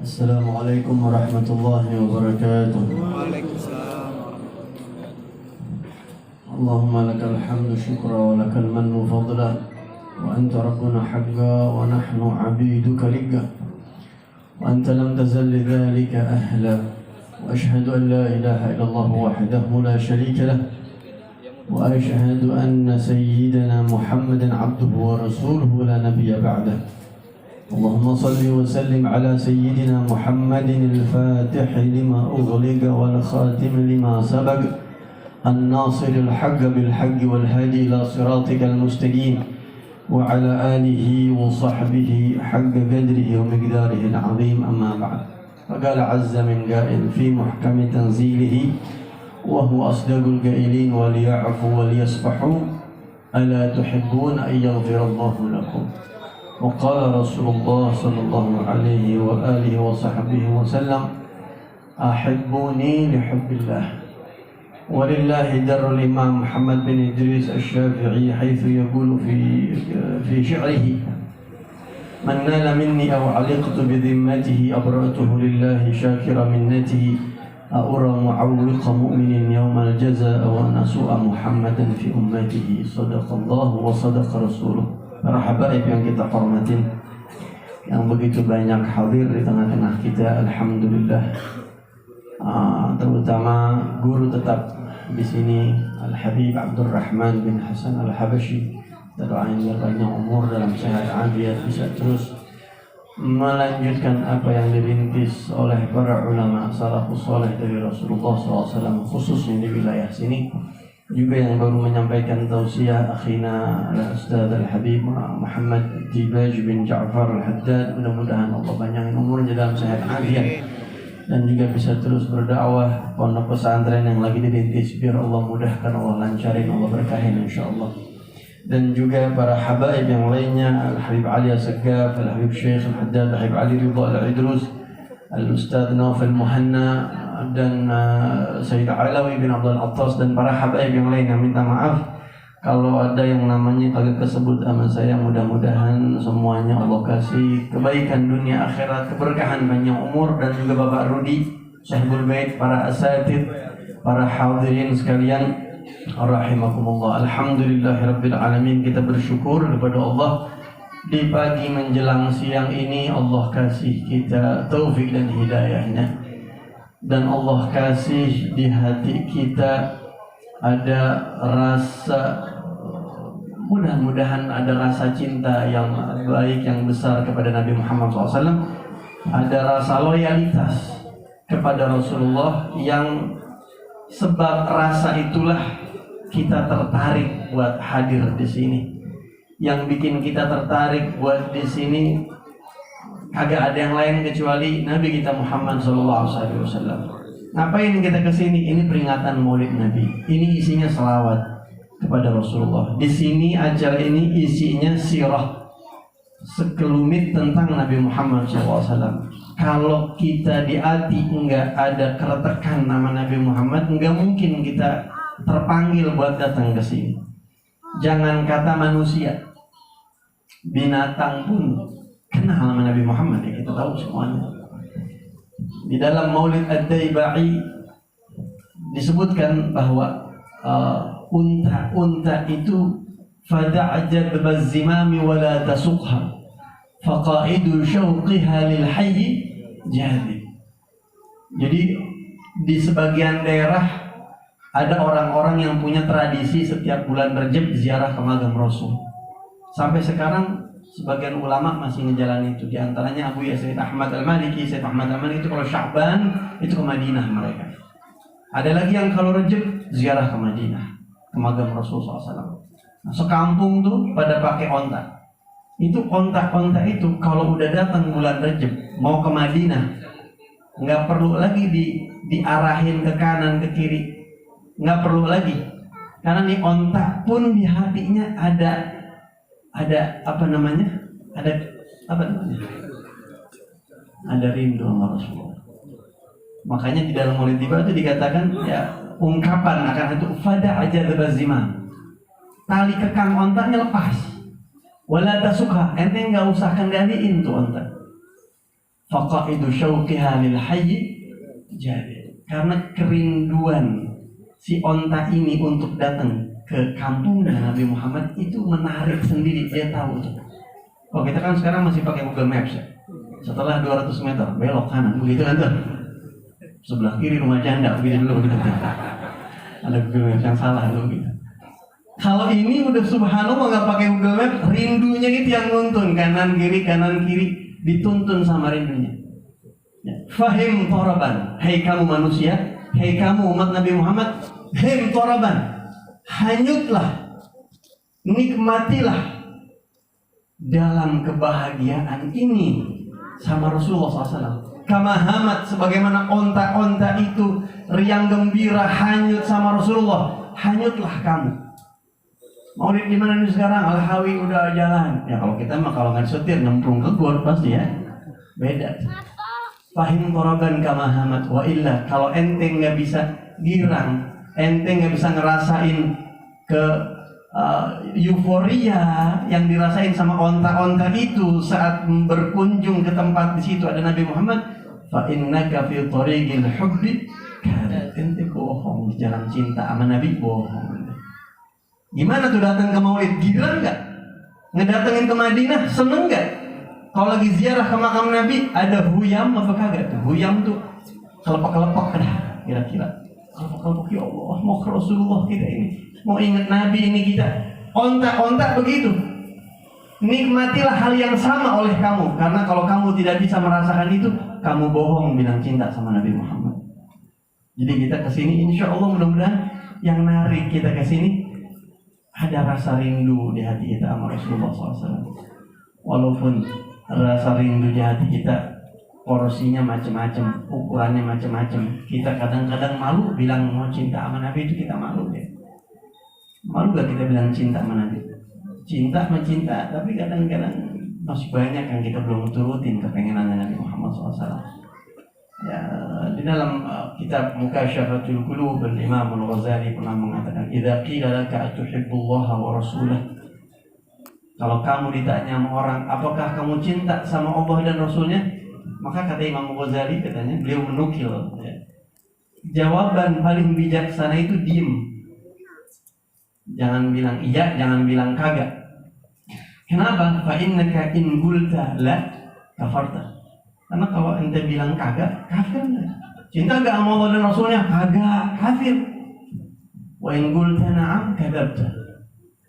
السلام عليكم ورحمة الله وبركاته. وعليكم السلام. اللهم لك الحمد شكرا ولك المن فضلا وأنت ربنا حقا ونحن عبيدك لك وأنت لم تزل لذلك أهلا وأشهد أن لا إله إلا الله وحده لا شريك له وأشهد أن سيدنا محمدا عبده ورسوله لا نبي بعده. اللهم صل وسلم على سيدنا محمد الفاتح لما أغلق والخاتم لما سبق الناصر الحق بالحق والهادي إلى صراطك المستقيم وعلى آله وصحبه حق قدره ومقداره العظيم. أما بعد، فقال عز من قائل في محكم تنزيله وهو أصدق القائلين وليعفوا وليصفحوا ألا تحبون أن يغفر الله لكم. وقال رسول الله صلى الله عليه وآله وصحبه وسلم أحبوني لحب الله. ولله در الإمام محمد بن إدريس الشافعي حيث يقول في شعره من نال مني أو علقت بذمته أبرأته لله شاكر منته أرى معوق مؤمن يوم الجزاء ونسوء محمدا في أمته. صدق الله وصدق رسوله. Para habaib yang kita hormatin, yang begitu banyak hadir di tengah-tengah kita, alhamdulillah. Terutama guru tetap di sini Al-Habib Abdurrahman bin Hasan Al-Habashi. Kita doain biar banyak umur dalam sehat afiat, bisa terus melanjutkan apa yang dirintis oleh para ulama salafus saleh dari Rasulullah SAW, khususnya di wilayah sini. Juga yang baru menyampaikan tausiah akhina Al-Ustaz Al-Habib Muhammad Tibaj bin Ja'far Al-Haddad. Mudah-mudahan Allah panjangin umurnya dalam sehat afiat dan juga bisa terus berdakwah pondok pesantren yang lagi dirintis, biar Allah mudahkan, Allah lancarin, Allah berkahin insyaallah. Dan juga para habaib yang lainnya, Al-Habib Ali As-Saggaf, Al-Habib Syekh Al-Haddad, Al-Habib Ali Ridha Al-Idrus, Al-Ustaz Naufal Muhanna, dan Sayyid Alawi bin Abdul Attas, dan para habaib yang lain. Yang minta maaf kalau ada yang namanya agak kesebut sama saya. Mudah-mudahan semuanya Allah kasih kebaikan dunia akhirat, keberkahan, panjang umur. Dan juga Bapak Rudi Sahibul Bait, para asatid, para hadirin sekalian rahimakumullah. Alhamdulillahirabbil alamin. Kita bersyukur kepada Allah di pagi menjelang siang ini Allah kasih kita taufik dan hidayahnya. Dan Allah kasih di hati kita ada rasa, mudah-mudahan ada rasa cinta yang baik, yang besar kepada Nabi Muhammad SAW. Ada rasa loyalitas kepada Rasulullah yang sebab rasa itulah kita tertarik buat hadir di sini. Yang bikin kita tertarik buat di sini kagak ada yang lain kecuali Nabi kita Muhammad SAW. Ngapain kita kesini? Ini peringatan Maulid Nabi. Ini isinya selawat kepada Rasulullah. Di sini acara ini isinya sirah, sekelumit tentang Nabi Muhammad SAW. Kalau kita di hati enggak ada keretakan nama Nabi Muhammad, enggak mungkin kita terpanggil buat datang ke sini. Jangan kata manusia, binatang pun kenal nama Nabi Muhammad, ya kita tahu semuanya. Di dalam Maulid Ad-Daibai disebutkan bahwa unta itu fada'jad bazzimami wala tasukha faqaidu syauqiha lil hayy jadi. Jadi di sebagian daerah ada orang-orang yang punya tradisi setiap bulan Rajab ziarah ke makam Rasul. Sampai sekarang sebagian ulama masih ngejalanin itu. Di antaranya Abu Yazid Ahmad Al-Maliki. Sayyid Ahmad Al-Maliki itu kalau Sya'ban itu ke Madinah mereka. Ada lagi yang kalau Rajab ziarah ke Madinah, ke makam Rasulullah SAW. Nah, sekampung tuh pada pakai onta. Itu onta-onta itu kalau udah datang bulan Rajab mau ke Madinah, nggak perlu lagi diarahin ke kanan ke kiri, nggak perlu lagi, karena nih onta pun di hatinya ada apa namanya? Ada rindu sama Rasulullah. Makanya di dalam Maulid Tiba itu dikatakan ya ungkapan akan itu fada aja bazimah. Tali kekang ontanya lepas. Wala tasukha, ente nggak usah kendaliin tuh onta. faqaidu syauqiha lil hayy jadi. Karena kerinduan si onta ini untuk datang ke kampung dan Nabi Muhammad itu menarik sendiri, dia tahu tuh. Oh, kita kan sekarang masih pakai Google Maps ya. Setelah 200 meter belok kanan begitu kan tuh. Sebelah kiri rumah janda begitu dulu begitu. Ada Google Maps yang salah dulu gitu. Kalau ini udah subhanallah nggak pakai Google Maps, rindunya itu yang nuntun kanan kiri dituntun sama rindunya. Ya. Fahim toraban, hai kamu manusia, hai kamu umat Nabi Muhammad, him toraban, hanyutlah, nikmatilah dalam kebahagiaan ini sama Rasulullah SAW. Kama hamat, sebagaimana onta-onta itu riang gembira hanyut sama Rasulullah, hanyutlah kamu. Maulid di mana nih sekarang? Al-Hawi udah jalan. Ya kalau kita mah kalau nggak setir nyemplung ke gor pasti ya. Beda. Fahim toraban kama hamat wa illa, kalau ente nggak bisa girang, ente nggak bisa ngerasain ke euforia yang dirasain sama onta-onta itu saat berkunjung ke tempat di situ ada Nabi Muhammad, fa innaka fi tariqil hubbi, ente bohong di jalan cinta sama Nabi, bohong. Gimana tuh datang ke Maulid? Girang nggak? Ngedatengin ke Madinah seneng nggak? Kalau lagi ziarah ke makam Nabi ada huyam apa kagak tuh? Huyam tuh kelepek-kelepek kan kira-kira. Kelepek-kelepek, ya Allah mau ke Rasulullah kita ini, mau ingat Nabi ini kita. Onta-onta begitu. Nikmatilah hal yang sama oleh kamu, karena kalau kamu tidak bisa merasakan itu, kamu bohong bilang cinta sama Nabi Muhammad. Jadi kita kesini, insya Allah mudah-mudahan yang narik kita kesini ada rasa rindu di hati kita sama Rasulullah SAW. Walaupun rasa rindu di hati kita porsinya macam-macam, ukurannya macam-macam. Kita kadang-kadang malu bilang mau cinta sama Nabi itu, kita malu deh. Malu gak kita bilang cinta sama Nabi? Cinta mencinta, tapi kadang-kadang masih banyak yang kita belum turutin kepengenannya Nabi Muhammad SAW. Ya, di dalam kitab Mukasyaffatul Qulub, Imam Al-Ghazali pernah mengatakan, "Idza qila laka atuhibbullaha wa rasulahu." Kalau kamu ditanya sama orang, apakah kamu cinta sama Allah dan Rasulnya? Maka kata Imam Al-Ghazali, katanya, beliau menukil, ya, jawaban paling bijaksana itu diem. Jangan bilang iya, jangan bilang kagak. Kenapa? Fa innaka in qulta la kafarta. Karena kalau ente bilang kagak, kafir enggak? Cinta enggak sama Allah dan Rasulnya? Kagak, kafir. Wa in qulta na'am kadzabta.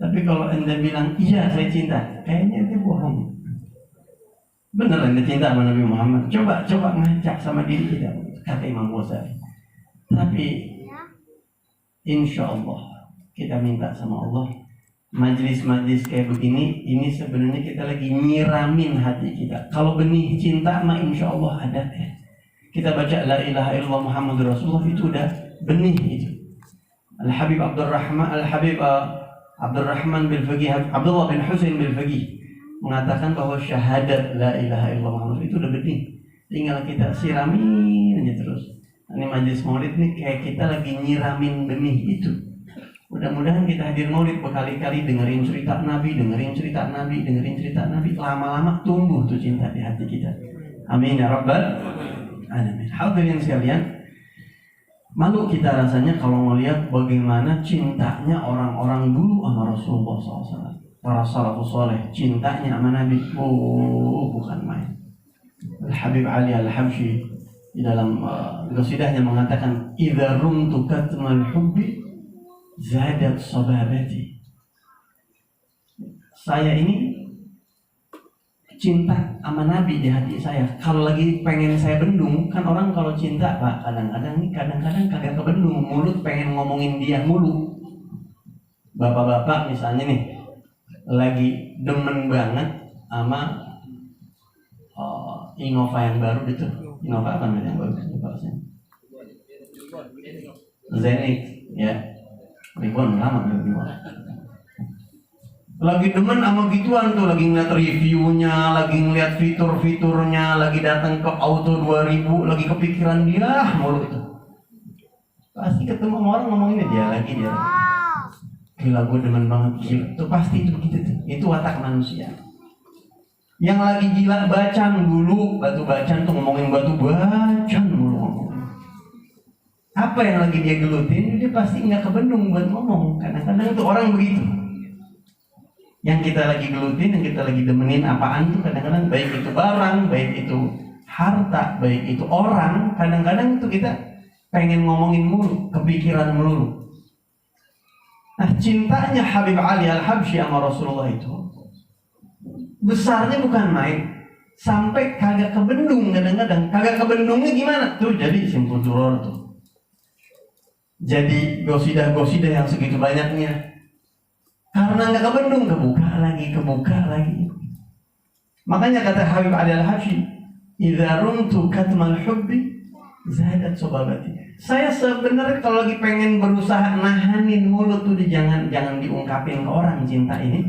Tapi kalau ente bilang iya saya cinta, kayaknya ente bohong. Benar ente cinta sama Nabi Muhammad? Coba ngajak sama diri kita, kata Imam Ghazali. Tapi insya Allah kita minta sama Allah, majlis-majlis kayak begini, ini sebenarnya kita lagi nyiramin hati kita. Kalau benih cinta mah insya Allah ada ya. Kita baca la ilaha illallah Muhammadur Rasulullah, itu udah benih itu. Al-Habib Abdurrahman bin Faqih, Abdullah bin Husain bin Faqih mengatakan bahwa syahadat la ilaha illallah Muhammad itu udah benih. Tinggal kita siramin aja terus. Ini majlis maulid nih kayak kita lagi nyiramin benih itu. Mudah-mudahan kita hadir maulid berkali-kali dengerin cerita Nabi, lama-lama tumbuh tuh cinta di hati kita. Amin ya rabbal alamin. Hadirin sekalian, malu kita rasanya kalau melihat bagaimana cintanya orang-orang dulu sama Rasulullah SAW. Para salafus saleh cintanya sama Nabi, bukan main. Al-Habib Ali Al-Habsyi di dalam qasidahnya mengatakan, "Idza rumtu katmal hubbi zadat sababati." Saya ini cinta sama Nabi di hati saya. Kalau lagi pengen saya bendung, kan orang kalau cinta Pak, kadang-kadang kagak kebendung, mulut pengen ngomongin dia mulu. Bapak-bapak misalnya nih lagi demen banget sama Innova yang baru itu. Innova apa namanya yang baru? Zenix ya. Ribuan lama lagi demen sama gituan tuh, lagi ngeliat reviewnya, lagi ngeliat fitur-fiturnya, lagi datang ke Auto 2000, lagi kepikiran dia mulu itu. Pasti ketemu sama orang ngomongin dia lagi. Gila gue demen banget, gila. Itu pasti itu begitu tuh. Itu watak manusia. Yang lagi gila bacan dulu, batu bacan tuh ngomongin batu bacan mulu ngomongin. Apa yang lagi dia gelutin, dia pasti nggak kebendung buat ngomong. Kadang-kadang tuh orang begitu. Yang kita lagi gelutin, yang kita lagi demenin apaan tuh kadang-kadang baik itu barang, baik itu harta, baik itu orang, kadang-kadang itu kita pengen ngomongin mulu, kepikiran mulu. Nah, cintanya Habib Ali Al-Habsyi sama Rasulullah itu besarnya bukan main, sampai kagak kebendung kadang-kadang. Kagak kebendungnya gimana? Tuh jadi simpul duror tuh. Jadi gosidah-gosidah yang segitu banyaknya. Karena nggak kebendung, kebuka lagi. Makanya kata Habib Ali Al-Habsyi, "Idza rumtu katmal hubbi zadat sobabati." Saya sebenarnya kalau lagi pengen berusaha nahanin mulut tuh jangan diungkapin ke orang cinta ini,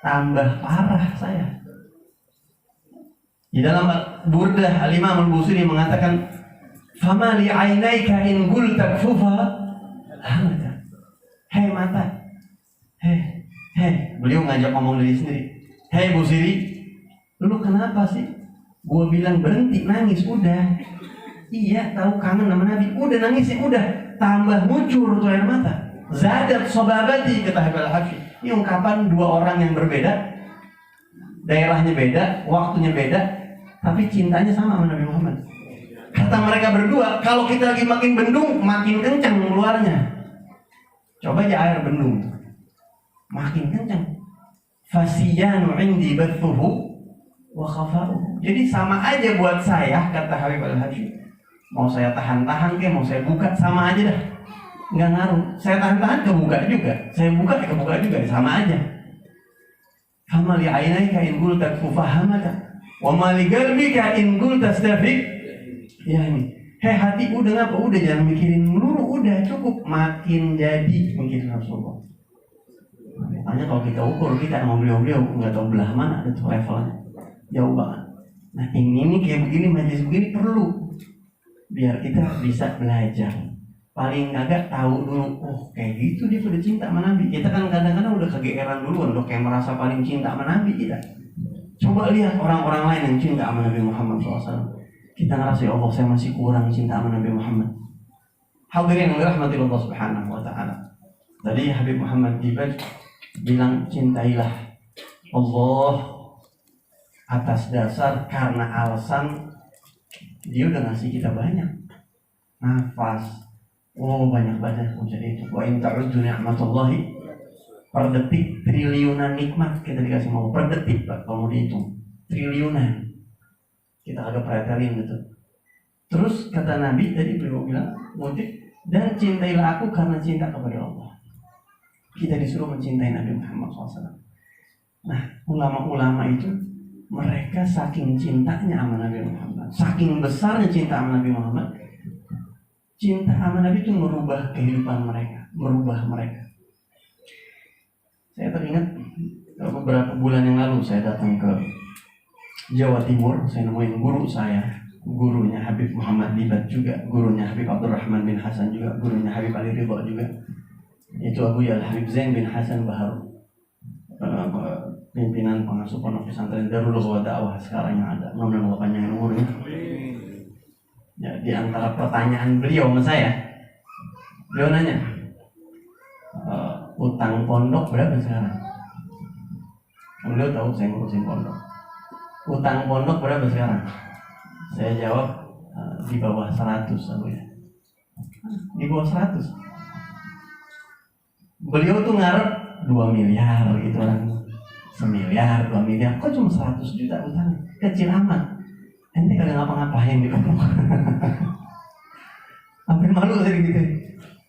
tambah parah saya. Di dalam Burdah Al-Imam Al-Busiri mengatakan, "Fama li 'ainaika in qulta fufa hamada." Hei mata. Hei, beliau ngajak ngomong diri sendiri. "Hei Busiri, lu kenapa sih? Gua bilang berhenti nangis udah. Iya, tahu kangen sama Nabi. Udah nangis ya udah, tambah muncul tuh air mata. Zadat sobabati," kata Habib Al-Habsyi. Ini ungkapan dua orang yang berbeda, daerahnya beda, waktunya beda, tapi cintanya sama Nabi Muhammad. Kata mereka berdua, kalau kita lagi makin bendung, makin kencang keluarnya. Coba aja air bendung, makin kencang. Fasiyanu indi bathuhu wa khafa'uhu. Jadi sama aja buat saya, kata Habib Al-Habsyi. Mau saya tahan-tahan ke, mau saya buka, sama aja dah. Nggak ngaruh. Saya tahan-tahan kebuka juga, saya buka kebuka juga, sama aja. Fama li 'ainaika in qulta fufahamata wa ma li qalbika in qulta stafiq. Ya ini. Hei hati udah ngapa? Udah jangan mikirin melulu, udah cukup. Makin jadi mikirin Rasulullah. Makanya kalau kita ukur kita sama beliau nggak tahu belah mana ada tuh levelnya, jauh banget. Nah ini kayak begini, majelis begini perlu biar kita bisa belajar. Paling agak tahu dulu, oh kayak gitu dia udah cinta sama Nabi. Kita kan kadang-kadang udah kegeeran duluan, udah kayak merasa paling cinta sama Nabi kita. Coba lihat orang-orang lain yang cinta sama Nabi Muhammad SAW. Kita ngerasa, ya Allah saya masih kurang cinta sama Nabi Muhammad. Hadirin yang dirahmati Allah Subhanahu wa Ta'ala. Tadi Habib Muhammad Dibaj bilang cintailah Allah atas dasar karena alasan dia udah ngasih kita banyak nafas. Oh banyak menjadi itu. Wa in ta'uddu ni'matallahi, per detik triliunan nikmat kita dikasih mau per detik Pak, kalau mau dihitung triliunan kita agak perhatiin gitu. Terus kata Nabi tadi beliau bilang motif, dan cintailah aku karena cinta kepada Allah. Kita disuruh mencintai Nabi Muhammad SAW. Nah ulama-ulama itu mereka saking cintanya sama Nabi Muhammad, saking besarnya cinta sama Nabi Muhammad, cinta sama Nabi itu merubah kehidupan mereka, merubah mereka. Saya teringat beberapa bulan yang lalu saya datang ke Jawa Timur, saya nemuin guru saya, gurunya Habib Muhammad Dibaj juga, gurunya Habib Abdurrahman bin Hasan juga, gurunya Habib Ali Ridha juga, yaitu Abu Yal Habib Zain bin Hasan Bahar, pimpinan pengasuh pondok pesantren Darul Ghawa Dakwah sekarang yang ada. Mudah-mudahan Allah panjangin umurnya. Ya, di antara pertanyaan beliau sama saya, beliau nanya, utang pondok berapa sekarang? Beliau tahu saya ngurusin pondok. Utang pondok berapa sekarang? Saya jawab, di bawah 100 ya. Di bawah 100. Beliau tuh ngarep 2 miliar gitu kan. 1 miliar, 2 miliar. Kok cuma 100 juta utang? Kecil amat. Ente kagak ngapa-ngapain di pondok. Hampir malu saya gitu.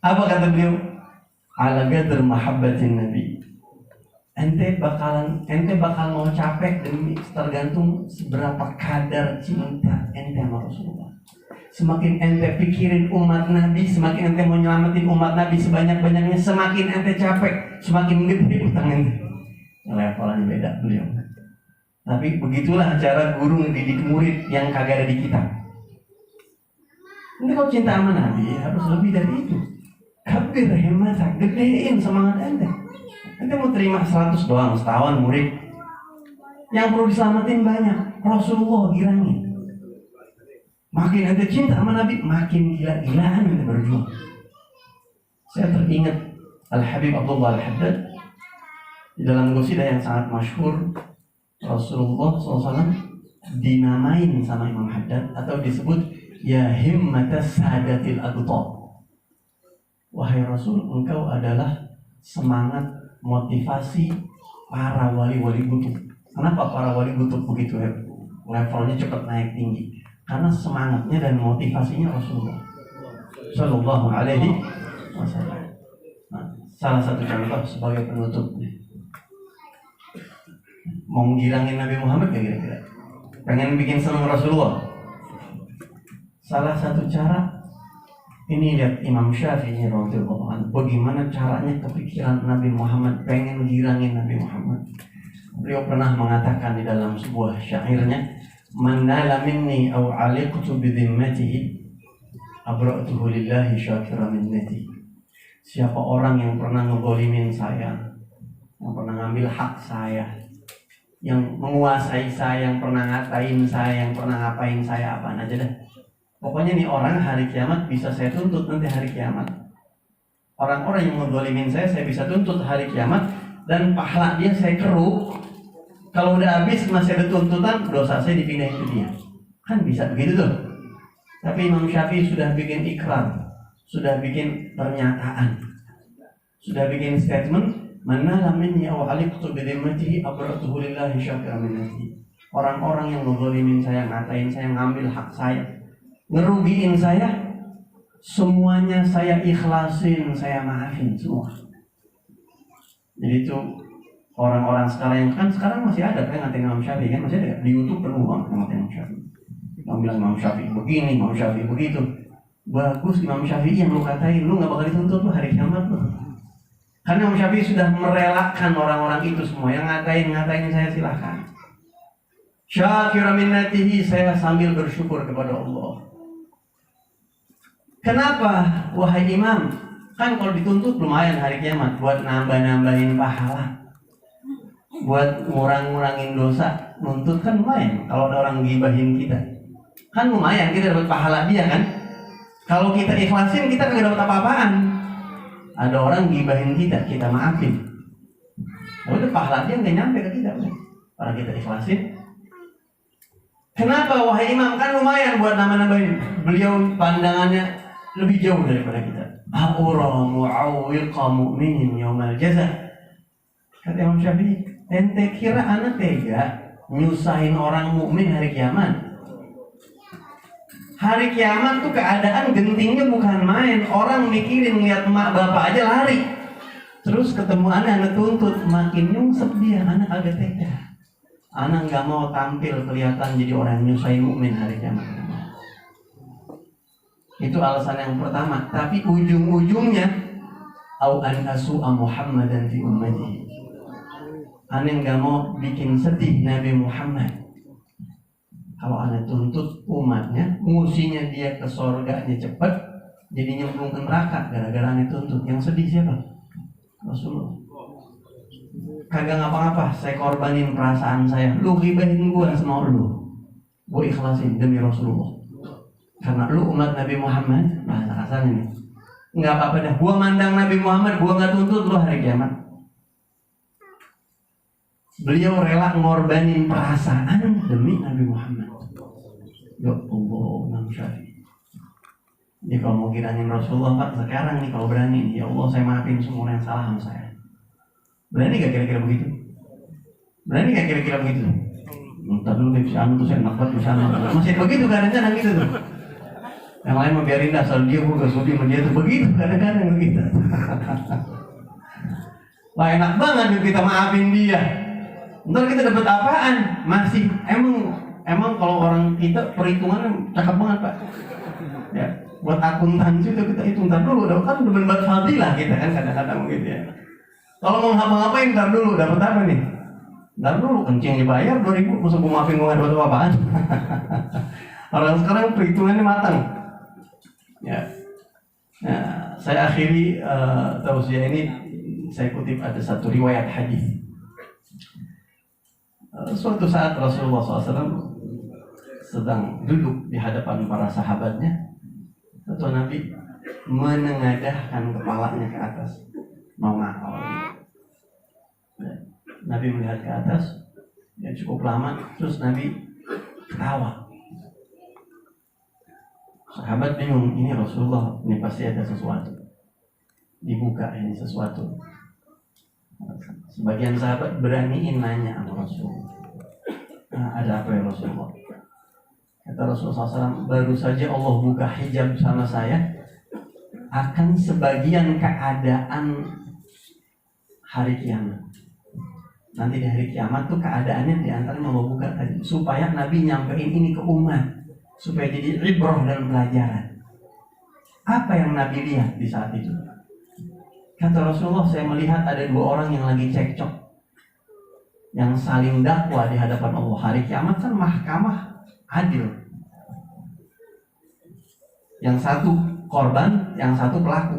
Apa kata beliau? Ala qadr mahabbatin Nabi. Ente bakal mau capek demi tergantung seberapa kadar cinta ente sama Rasulullah. Semakin ente pikirin umat Nabi, semakin ente mau nyelamatin umat Nabi sebanyak-banyaknya, semakin ente capek, semakin gede utang ente. Levelnya beda beliau. Tapi begitulah cara guru ngedidik murid yang kagak ada di kitab. Ente kalau cinta sama Nabi harus lebih dari itu. Kabir hemat, gedein semangat ente. Ente mau terima 100 doang setahun murid, Yang perlu diselamatin banyak. Rasulullah girangin. Makin ente cinta sama Nabi, makin gila-gilaan ente berjuang. Saya teringat Al-Habib Abdullah Al-Haddad di dalam qasidah yang sangat masyhur. Rasulullah SAW dinamain sama Imam Haddad atau disebut ya himmatas sadatil aqtab. Wahai Rasul, engkau adalah semangat motivasi para wali-wali kutub. Kenapa para wali kutub begitu levelnya cepat naik tinggi? Karena semangatnya dan motivasinya Rasulullah Sallallahu Alaihi Wasallam. Nah, salah satu contoh sebagai penutup, mau ngilangin Nabi Muhammad gak kira-kira? Pengen bikin senang Rasulullah? Salah satu cara ini, lihat Imam Syafi'i radhiyallahu anhu, bagaimana caranya kepikiran Nabi Muhammad pengen girangin Nabi Muhammad. Beliau pernah mengatakan di dalam sebuah syairnya, man nala minni aw aliqtu bi dhimmatihi abra'tuhu lillahi syakira minnati. Siapa orang yang pernah ngegolimin saya, yang pernah ngambil hak saya, yang menguasai saya, yang pernah ngatain saya, yang pernah ngapain saya, apaan aja dah. Pokoknya nih orang hari kiamat bisa saya tuntut nanti hari kiamat. Orang-orang yang ngegolimin saya bisa tuntut hari kiamat, dan pahala dia saya keruk. Kalau udah habis masih ada tuntutan, dosa saya dipindahin ke dia. Kan bisa begitu tuh. Tapi Imam Syafi'i sudah bikin ikrar, sudah bikin pernyataan, sudah bikin statement, mana minni aw aliqtu bi dhimmatihi abra'tuhu lillahi syakira minnati. Orang-orang yang ngezalimin saya, ngatain saya, ngambil hak saya, ngerugiin saya, semuanya saya ikhlasin, saya maafin semua. Jadi itu orang-orang sekarang yang kan sekarang masih ada kan ngatain Imam Syafi'i, kan masih ada di YouTube penuh banget ngatain Imam Syafi'i. Yang bilang Imam Syafi'i begini, Imam Syafi'i begitu. Bagus Imam Syafi'i yang lu katain, lu gak bakal dituntut lu hari kiamat lu. Karena Imam Syafi'i sudah merelakan orang-orang itu semua. Yang ngatain saya silahkan. Syakira minnatihi, saya sambil bersyukur kepada Allah. Kenapa wahai imam? Kan kalau dituntut lumayan hari kiamat, buat nambah-nambahin pahala, buat ngurang-ngurangin dosa. Nuntut kan lumayan. Kalau ada orang gibahin kita, kan lumayan kita dapat pahala dia kan. Kalau kita ikhlasin, kita nggak dapat apa-apaan. Ada orang gibahin kita, kita maafin. Udah pahala dia nggak nyampe ke kita, kalau kita ikhlasin. Kenapa wahai imam? Kan lumayan buat nambah-nambahin. Beliau pandangannya lebih jauh daripada kita. A'ura mu'awwiqa mu'minin yaumal jazaa. Kata Imam Syafi'i, ente kira anak tega nyusahin orang mukmin hari kiamat? Hari kiamat tuh keadaan gentingnya bukan main. Orang mikirin lihat emak bapak aja lari. Terus ketemu anak tuntut, makin nyungsep dia, anak agak tega. Anak nggak mau tampil kelihatan jadi orang yang nyusahin mukmin hari kiamat. Itu alasan yang pertama. Tapi ujung-ujungnya, au an asu'a Muhammadan fi ummati. Anak nggak mau bikin sedih Nabi Muhammad. Kalau anak tuntut umatnya, musinya dia ke surganya cepat, jadi nyemplung ke neraka gara-gara anak tuntut. Yang sedih siapa? Rasulullah. Kagak ngapa-ngapa, saya korbanin perasaan saya. Lu gibahin gue sama lu, gue ikhlasin demi Rasulullah. Karena lu umat Nabi Muhammad, bahasa kasarnya nih, nggak apa-apa dah. Gue mandang Nabi Muhammad, gue nggak tuntut lu hari kiamat. Beliau rela ngorbanin perasaan demi Nabi Muhammad. Ya Allah, Imam Syafi'i. Jadi kalau mau kirangin Rasulullah Pak, sekarang nih kalau berani, ya Allah saya maafin semua yang salah sama saya. Berani gak kira-kira begitu? Berani gak kira-kira begitu? Ntar dulu deh, anu tuh saya nakut di sana. Masih begitu kadang-kadang gitu tuh. Yang lain mau biarin dah, soal dia gue gak sudi sama dia tuh begitu kadang-kadang begitu. Wah enak banget kita maafin dia. Ntar kita dapat apaan? Masih emang kalau orang kita perhitungannya cakep banget Pak. Ya, buat akuntansi itu kita hitung ntar dulu, kan udah benar fadilah kita kan kadang-kadang begitu ya. Kalau mau ngapa-ngapain ntar dulu, dapat apa nih? Ntar dulu kencing dibayar 2.000, masa gue maafin gue gak dapat apa-apaan. Orang sekarang perhitungannya matang. Ya. Nah, saya akhiri tausiah ini, saya kutip ada satu riwayat hadis. Suatu saat Rasulullah SAW sedang duduk di hadapan para sahabatnya. Lalu Nabi menengadahkan kepalanya ke atas, mau ngakal. Nabi melihat ke atas, ya cukup lama, terus Nabi ketawa. Sahabat bingung, ini Rasulullah, ini pasti ada sesuatu. Dibuka ini sesuatu. Sebagian sahabat beraniin nanya sama Rasulullah. Ada apa ya Rasulullah? Kata Rasulullah SAW, baru saja Allah buka hijab sama saya, akan sebagian keadaan hari kiamat. Nanti di hari kiamat tuh keadaannya diantaranya Allah buka tadi, supaya Nabi nyampein ini ke umat, supaya jadi ibrah dan pelajaran. Apa yang Nabi lihat di saat itu? Kata Rasulullah, saya melihat ada dua orang yang lagi cekcok, yang saling dakwa di hadapan Allah. Hari kiamat kan mahkamah adil. Yang satu korban, yang satu pelaku.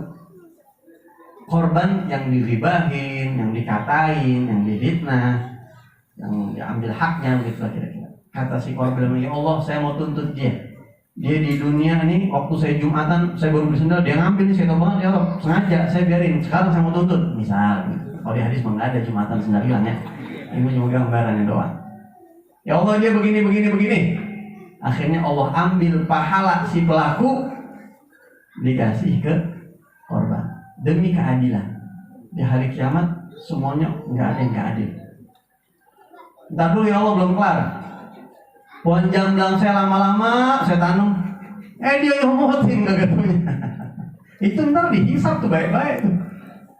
Korban yang diribahin, yang dikatain, yang difitnah, yang diambil haknya, begitu kira-kira. Kata si korban, ya Allah, saya mau tuntut dia. Dia di dunia ini, waktu saya Jumatan, saya baru beli sendal, dia ngambil nih, saya tahu banget, ya Allah, sengaja saya biarin. Sekarang saya mau tuntut, misal. Kalau di hadis nggak ada Jumatan sendal hilang ya. Ini cuma gambarannya doang. Ya Allah, dia begini. Akhirnya Allah ambil pahala si pelaku, dikasih ke korban. Demi keadilan. Di hari kiamat semuanya nggak ada yang nggak adil. Ntar dulu ya Allah, belum kelar. Pohon jamblang saya lama-lama saya tanam, dia nyomotin nggak ketemunya. Itu ntar dihisap tuh baik-baik tuh.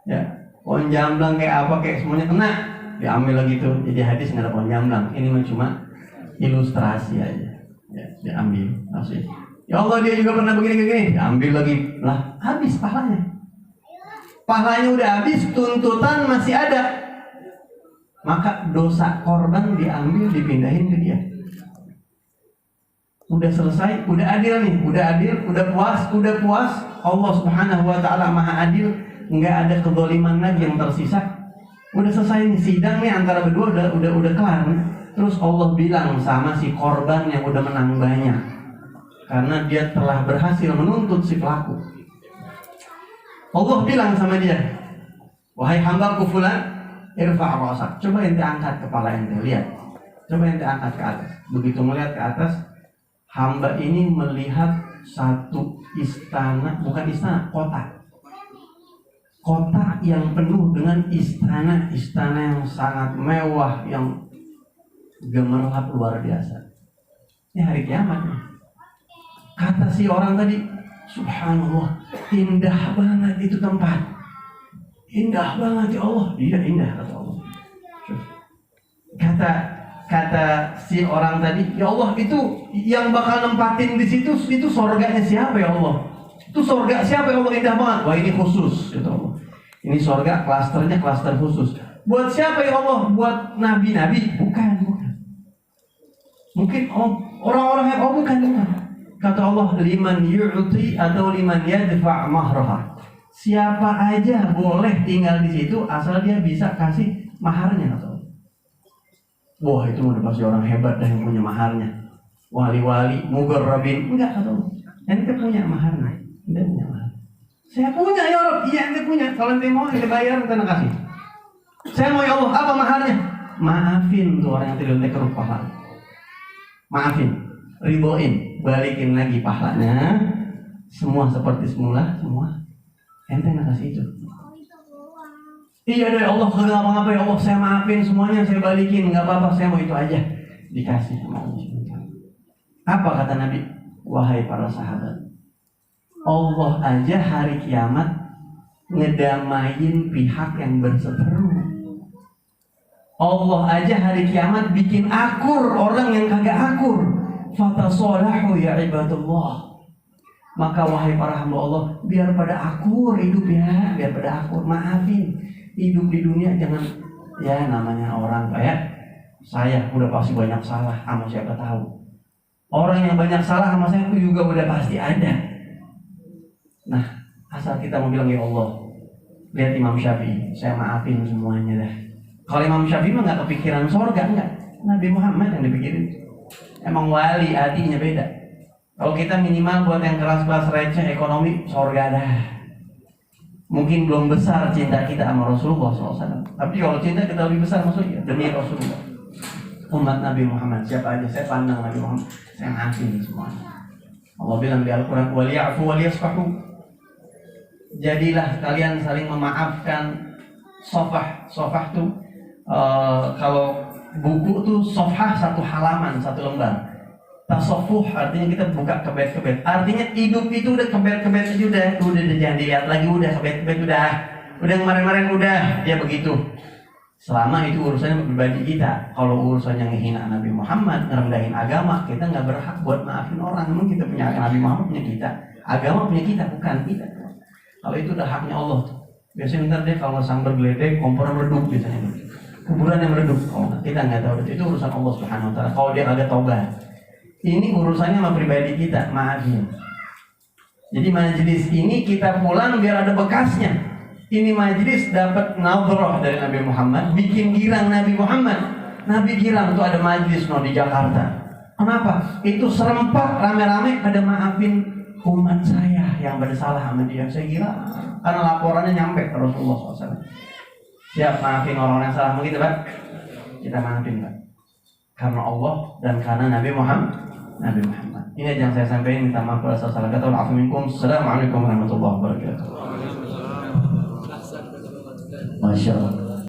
Ya, pohon jamblang kayak apa kayak semuanya kena, diambil lagi tuh. Jadi hadis nggak ada pohon jamblang. Ini cuma ilustrasi aja. Ya, diambil maksudnya. Ya Allah, dia juga pernah begini, diambil lagi. Lah, habis pahalanya. Pahalanya udah habis, tuntutan masih ada. Maka dosa korban diambil, dipindahin ke dia. Udah selesai, udah adil nih, udah puas. Allah Subhanahu wa taala Maha Adil, enggak ada kezaliman lagi yang tersisa. Udah selesai nih sidang nih antara berdua, udah kelar nih. Terus Allah bilang sama si korban yang udah menang banyak, karena dia telah berhasil menuntut si pelaku. Allah bilang sama dia, wahai hambaku fulan, irfa' ra'sak. Coba ente angkat kepala ente, lihat. Coba ente angkat ke atas. Begitu melihat ke atas, hamba ini melihat satu istana, bukan istana, kota. Kota yang penuh dengan istana yang sangat mewah, yang gemerlap luar biasa. Ini hari kiamat. Kata si orang tadi, subhanallah, indah banget itu tempat. Indah banget ya Allah. Iya indah kata Allah. Kata si orang tadi, ya Allah, itu yang bakal nempatin di situ, itu sorganya siapa ya Allah? Itu sorga siapa ya Allah, indah banget. Wah ini khusus kata Allah. Ini sorga klasternya klaster khusus. Buat siapa ya Allah? Buat nabi-nabi? Bukan. Mungkin orang-orang yang bukan. Kata Allah, liman yu'ti atau liman yadfa' mahraha. Siapa aja boleh tinggal di situ asal dia bisa kasih maharnya kata Allah. Wah itu udah pasti orang hebat dah yang punya maharnya. Wali-wali, mugarrabin, enggak kata Allah. Ente punya maharnya, ente punya mahar. Saya punya ya Allah, iya ente punya. Kalau ente mau ente bayar, ente kasih. Saya mau ya Allah, apa maharnya? Maafin tuh orang yang tidak ente keruk pahala. Maafin, riboin, balikin lagi pahalanya. Semua seperti semula, semua. Ente nggak kasih itu. Iya deh Allah, kagak apa-apa ya Allah, saya maafin semuanya, saya balikin, nggak apa-apa, saya mau itu aja. Dikasih sama Allah. Apa kata Nabi? Wahai para sahabat, Allah aja hari kiamat ngedamain pihak yang berseteru. Allah aja hari kiamat bikin akur orang yang kagak akur. Fatasolahu ya ibadallah. Maka wahai para hamba Allah, biar pada akur hidup ya, biar pada akur, maafin. Hidup di dunia jangan, ya namanya orang kayak saya udah pasti banyak salah, sama siapa tahu. Orang yang banyak salah sama saya itu juga udah pasti ada. Nah, asal kita mau bilang ya Allah, lihat Imam Syafi'i, saya maafin semuanya dah. Kalau Imam Syafi'i mah nggak kepikiran sorga, enggak. Nabi Muhammad yang dipikirin. Emang wali hatinya beda. Kalau kita minimal buat yang keras-keras receh ekonomi, surga dah. Mungkin belum besar cinta kita sama Rasulullah SAW. Tapi kalau cinta kita lebih besar maksudnya demi Rasulullah. Umat Nabi Muhammad siapa aja saya pandang Nabi Muhammad, saya maafin semuanya. Allah bilang di Al-Quran, wali'afu waliyasfahu. Jadilah kalian saling memaafkan. Sofah tuh kalau buku tuh sofah satu halaman, satu lembar. Tasofuh artinya kita buka kebet-kebet. Artinya hidup itu udah kebet-kebet aja udah jangan dilihat lagi, udah kebet-kebet udah kemarin-kemarin udah ya begitu. Selama itu urusannya pribadi kita. Kalau urusannya ngehina Nabi Muhammad, ngerendahin agama, kita nggak berhak buat maafin orang. Memang kita punya Nabi Muhammad punya kita, agama punya kita, bukan kita. Kalau itu udah haknya Allah. Biasanya ntar deh kalau sambar geledek, kompor meredup biasanya. Kuburan yang meredup. Oh, kita nggak tahu itu urusan Allah Subhanahu Wa Taala. Kalau dia agak taubat. Ini urusannya sama pribadi kita, maafin. Jadi majelis ini kita pulang biar ada bekasnya. Ini majelis dapat nadhrah dari Nabi Muhammad, bikin girang Nabi Muhammad. Nabi girang tuh ada majelis di Jakarta. Kenapa? Itu serempak rame-rame pada maafin umat saya yang bersalah sama dia. Saya kira karena laporannya nyampe ke Rasulullah SAW. Siap maafin orang yang salah sama kita, Pak? Kita maafin, Pak. Karena Allah dan karena Nabi Muhammad. Ini aja yang saya sampaikan. Minta maaf kepada salah kata. Assalamualaikum warahmatullahi wabarakatuh. Masya Allah.